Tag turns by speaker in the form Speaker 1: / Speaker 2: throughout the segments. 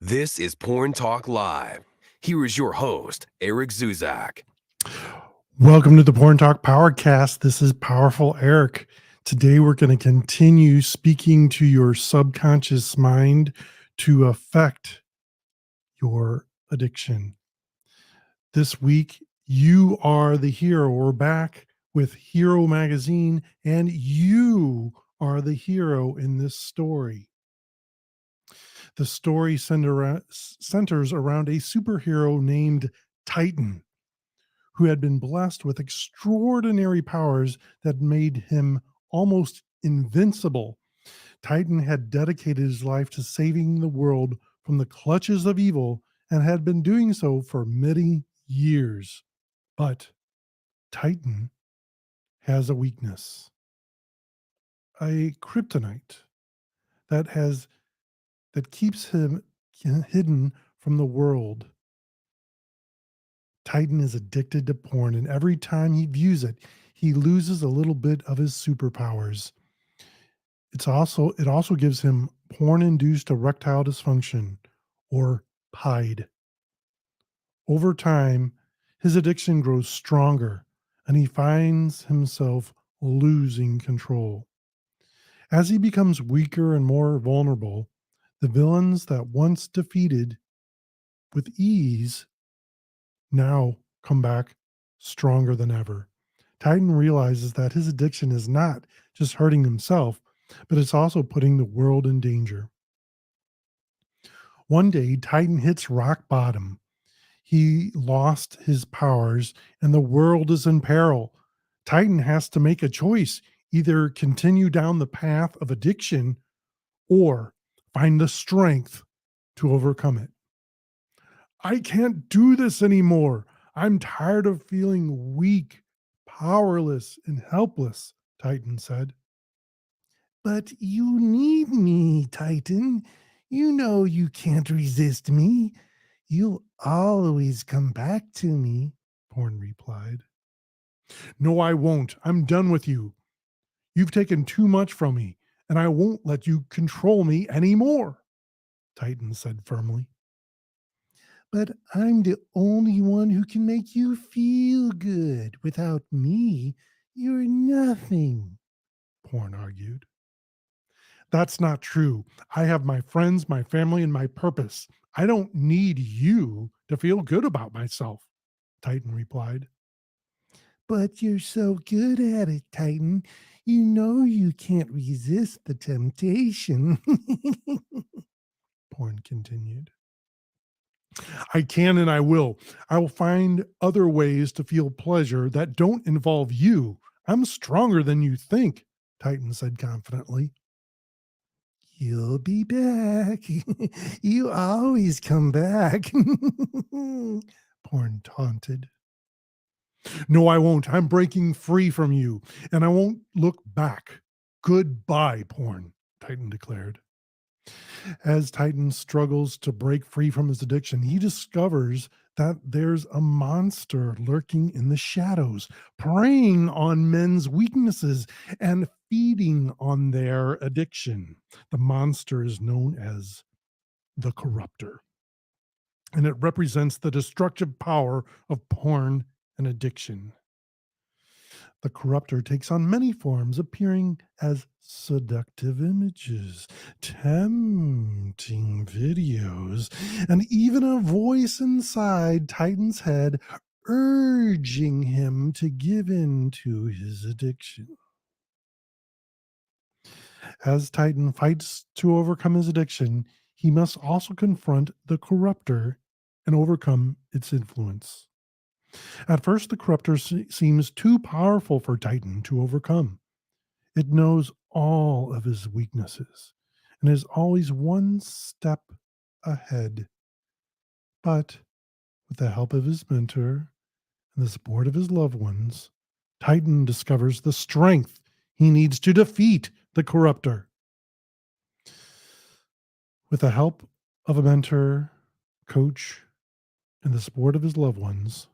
Speaker 1: This is Porn Talk Live. Here is your host, Eric Zuzak.
Speaker 2: Welcome to the Porn Talk Powercast. This is Powerful Eric. Today we're going to continue speaking to your subconscious mind to affect your addiction. This week, you are the hero. We're back with Hero Magazine, and you are the hero in this story. The story centers around a superhero named Titan, who had been blessed with extraordinary powers that made him almost invincible. Titan had dedicated his life to saving the world from the clutches of evil and had been doing so for many years. But Titan has a weakness, a kryptonite that keeps him hidden from the world. Titan is addicted to porn, and every time he views it, he loses a little bit of his superpowers. It also gives him porn-induced erectile dysfunction, or PIDE. Over time, his addiction grows stronger, and he finds himself losing control. As he becomes weaker and more vulnerable, the villains that once defeated with ease now come back stronger than ever. Titan realizes that his addiction is not just hurting himself, but it's also putting the world in danger. One day, Titan hits rock bottom. He lost his powers, and the world is in peril. Titan has to make a choice, either continue down the path of addiction or find the strength to overcome it. I can't do this anymore. I'm tired of feeling weak, powerless, and helpless, Titan said. But you need me, Titan. You know you can't resist me. You'll always come back to me, Porn replied. No, I won't. I'm done with you. You've taken too much from me, and I won't let you control me anymore, Titan said firmly. But I'm the only one who can make you feel good. Without me, you're nothing, Porn argued. That's not true. I have my friends, my family, and my purpose. I don't need you to feel good about myself, Titan replied. But you're so good at it, Titan. You know you can't resist the temptation, Porn continued. I can and I will. I will find other ways to feel pleasure that don't involve you. I'm stronger than you think, Titan said confidently. You'll be back. You always come back, Porn taunted. No, I won't. I'm breaking free from you, and I won't look back. Goodbye, Porn, Titan declared. As Titan struggles to break free from his addiction, he discovers that there's a monster lurking in the shadows, preying on men's weaknesses and feeding on their addiction. The monster is known as the Corruptor, and it represents the destructive power of porn and addiction. The Corruptor takes on many forms, appearing as seductive images, tempting videos, and even a voice inside Titan's head urging him to give in to his addiction. As Titan fights to overcome his addiction, he must also confront the Corruptor and overcome its influence. At first, the Corruptor seems too powerful for Titan to overcome. It knows all of his weaknesses and is always one step ahead. But with the help of his mentor and the support of his loved ones, Titan discovers the strength he needs to defeat the Corruptor. With the help of a mentor, coach, and the support of his loved ones,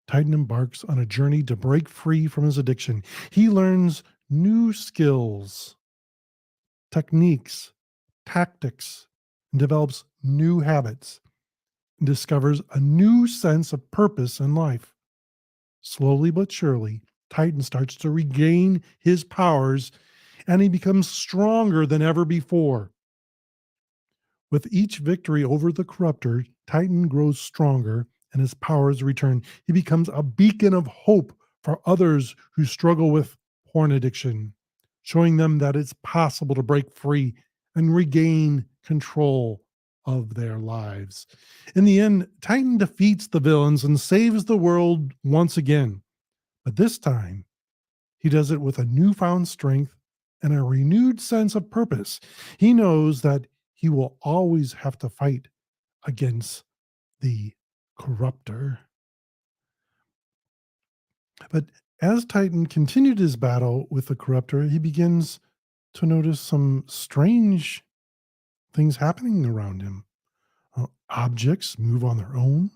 Speaker 2: Titan embarks on a journey to break free from his addiction. He learns new skills, techniques, tactics, and develops new habits and discovers a new sense of purpose in life. Slowly but surely, Titan starts to regain his powers and he becomes stronger than ever before. With each victory over the corruptor, Titan grows stronger and his powers return. He becomes a beacon of hope for others who struggle with porn addiction, showing them that it's possible to break free and regain control of their lives. In the end, Titan defeats the villains and saves the world once again. But this time, he does it with a newfound strength and a renewed sense of purpose. He knows that he will always have to fight against the corruptor. But as Titan continued his battle with the corruptor, he begins to notice some strange things happening around him. Objects move on their own,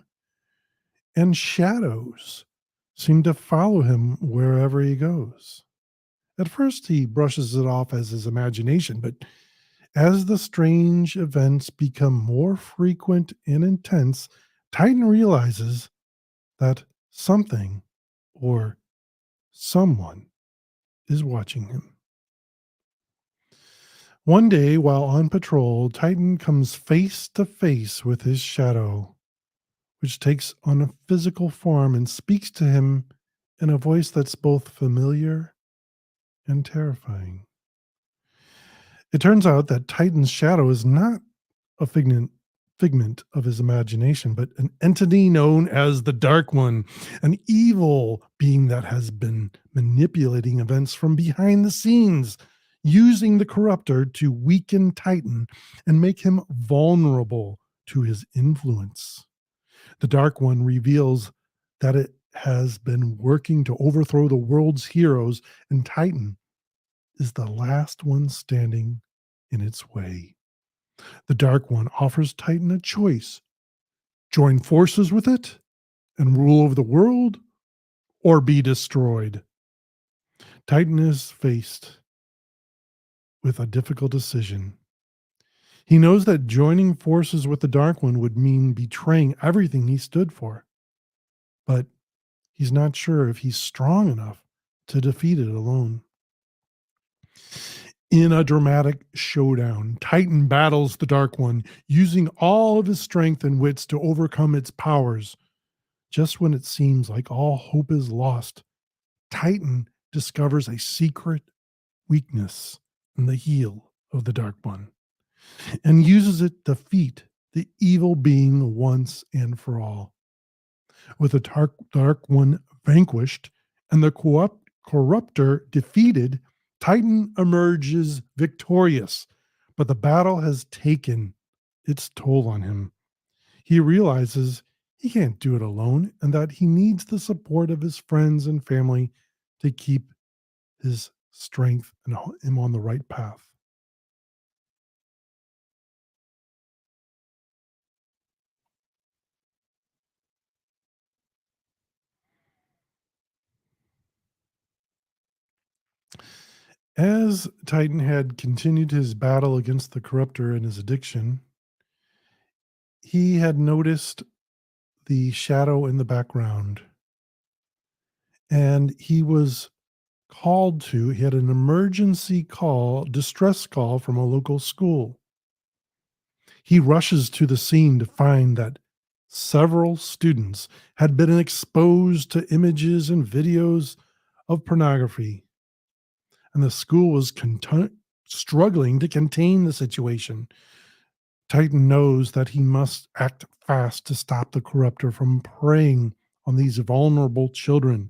Speaker 2: and shadows seem to follow him wherever he goes. At first, he brushes it off as his imagination, but as the strange events become more frequent and intense, Titan realizes that something or someone is watching him. One day, while on patrol, Titan comes face to face with his shadow, which takes on a physical form and speaks to him in a voice that's both familiar and terrifying. It turns out that Titan's shadow is not a figment of his imagination, but an entity known as the Dark One, an evil being that has been manipulating events from behind the scenes, using the corruptor to weaken Titan and make him vulnerable to his influence. The Dark One reveals that it has been working to overthrow the world's heroes, and Titan is the last one standing in its way. The Dark One offers Titan a choice: join forces with it and rule over the world, or be destroyed. Titan is faced with a difficult decision. He knows that joining forces with the Dark One would mean betraying everything he stood for, but he's not sure if he's strong enough to defeat it alone. In a dramatic showdown, Titan battles the Dark One, using all of his strength and wits to overcome its powers. Just when it seems like all hope is lost, Titan discovers a secret weakness in the heel of the Dark One and uses it to defeat the evil being once and for all. With the Dark One vanquished and the corruptor defeated, Titan emerges victorious, but the battle has taken its toll on him. He realizes he can't do it alone and that he needs the support of his friends and family to keep his strength and him on the right path. As Titan had continued his battle against the corruptor and his addiction, he had noticed the shadow in the background, and he had an emergency call, distress call from a local school. He rushes to the scene to find that several students had been exposed to images and videos of pornography, and the school was struggling to contain the situation. Titan knows that he must act fast to stop the corruptor from preying on these vulnerable children.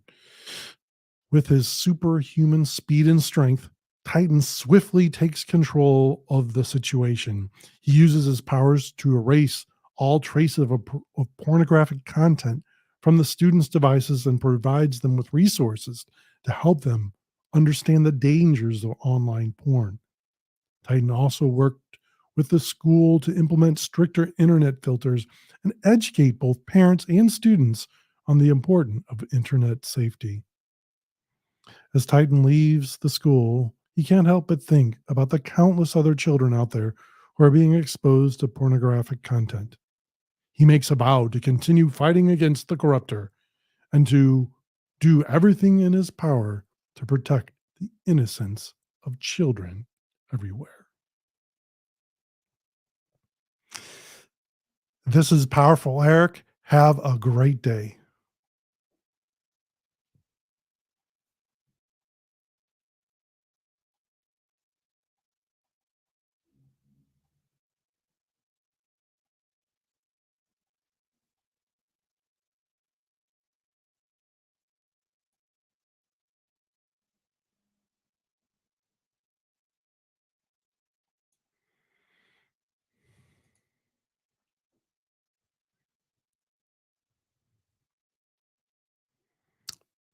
Speaker 2: With his superhuman speed and strength, Titan swiftly takes control of the situation. He uses his powers to erase all trace of pornographic content from the students' devices and provides them with resources to help them understand the dangers of online porn. Titan also worked with the school to implement stricter internet filters and educate both parents and students on the importance of internet safety. As Titan leaves the school, he can't help but think about the countless other children out there who are being exposed to pornographic content. He makes a vow to continue fighting against the corruptor and to do everything in his power to protect the innocence of children everywhere. This is powerful, Eric. Have a great day.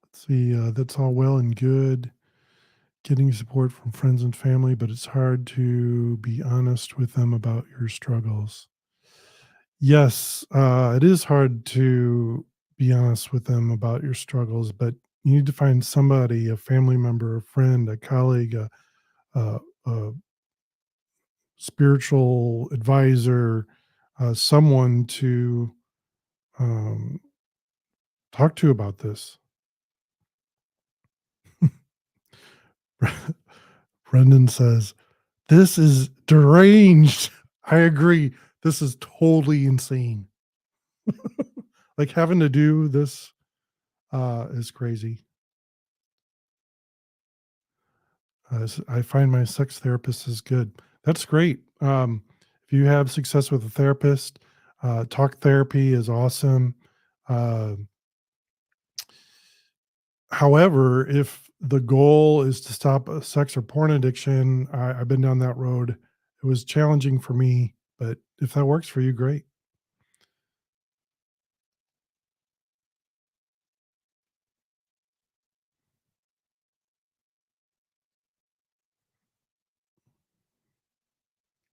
Speaker 2: Let's see, that's all well and good, getting support from friends and family, but it's hard to be honest with them about your struggles. Yes, it is hard to be honest with them about your struggles, but you need to find somebody, a family member, a friend, a colleague, a spiritual advisor, someone to um, talk to about this. Brendan says, "This is deranged." I agree. This is totally insane. Like having to do this is crazy. I find my sex therapist is good. That's great. If you have success with a therapist, talk therapy is awesome. Uh, However, if the goal is to stop a sex or porn addiction, I've been down that road. It was challenging for me, but if that works for you, great.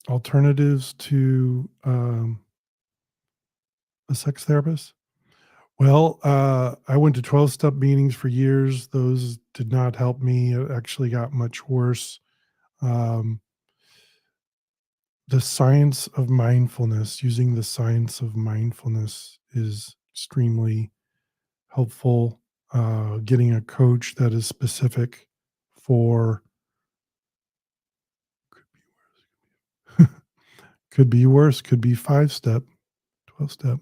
Speaker 2: Alternatives to a sex therapist? Well, I went to 12-step meetings for years. Those did not help me. It actually got much worse. Um, the science of mindfulness, using the science of mindfulness is extremely helpful. Getting a coach that is specific for could be worse, could be 5-step, 12-step.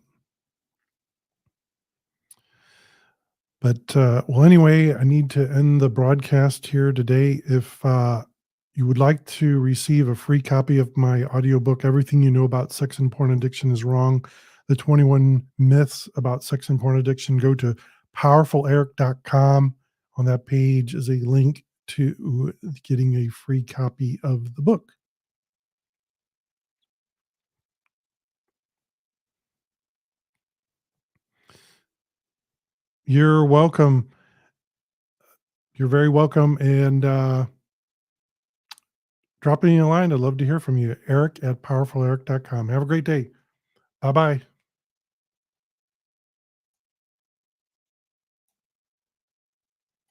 Speaker 2: But, well, anyway, I need to end the broadcast here today. If you would like to receive a free copy of my audiobook, Everything You Know About Sex and Porn Addiction is Wrong, the 21 Myths About Sex and Porn Addiction, go to powerfuleric.com. On that page is a link to getting a free copy of the book. You're welcome. You're very welcome. And drop me a line. I'd love to hear from you. Eric at powerfuleric.com. Have a great day. Bye bye.